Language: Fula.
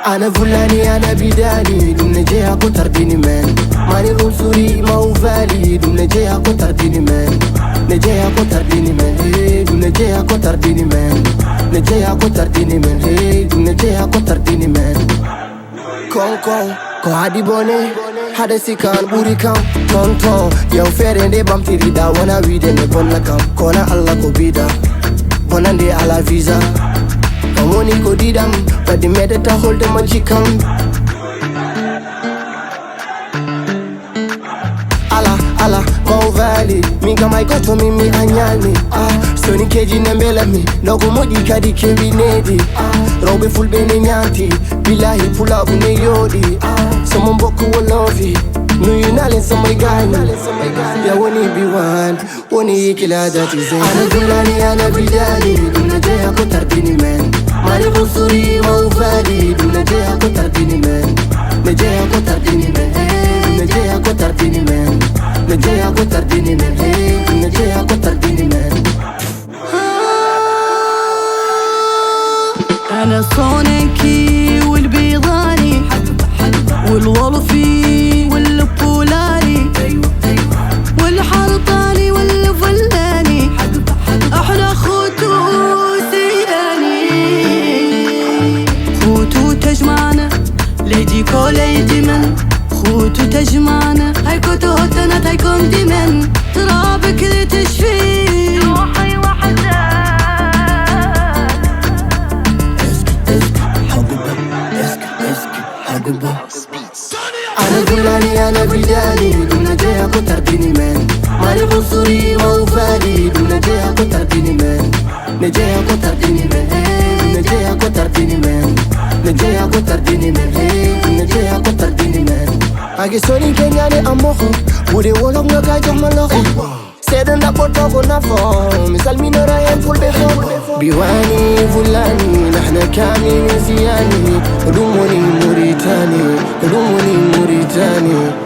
أنا فلاني أنا بدالي دم نجيها كتر ديني مان ماني عنصري ما هو فالي دم نجيها كتر ديني مان نجيها كتر ديني مان هي دم نجيها كتر ديني مان نجيها كتر ديني مان هي دم نجيها كتر ديني مان كون كون كو هادي بوني هذا سيكان بوري كام تون تون يو فيرين دي بام تيريدا وانا ويدين بونا كام كونا الله كو بيدا بونا دي على فيزا Kamoni ko didam, but the medita hold them on chikam. Ala, Mau Valley, Minga my koto mimi anyani. Sony keji nembela mi, Nogo modi kadi kebi nedi. Robe full bene nyanti, bilahi pula une yodi. Someone boku wolofi, nuyunale somebody guy. Ya woni biwan, woni ikila that is it. Ana gulani, ana bidali, dunajaya ko tardini man. ماني عنصري ما هو فالي دم نجيها كتر ديني مان نجيها كتر ديني مان نجيها كتر ديني مان نجيها كتر ديني مان نجيها كتر ديني مان أنا صونكي والبيضاني والولفي والبولاري والحرطاني والفلاني أحلى تجمعنا ليدي كوليدي من خوتو تجمعنا هايكو تهتنا هايكون دي من ترابك اللي تشفي روحي وحدة حقبة أنا قولاني أنا بدالي دم نجيها كتر ديني من ماني عنصري ما هو فالي دم نجيها كتر ديني من نجيها كتر ديني من نجيها كتر ديني من نجيها كتر ديني من نجيها كتر ديني من أجي سوني كينياني أموخو بودي ولوك نكاي جمالوخو سيدن دا بوتوكو نافو مثال مين رايم فول بيخو بيواني فلاني نحنا كاملين زياني قدوموني موريتاني قدوموني موريتاني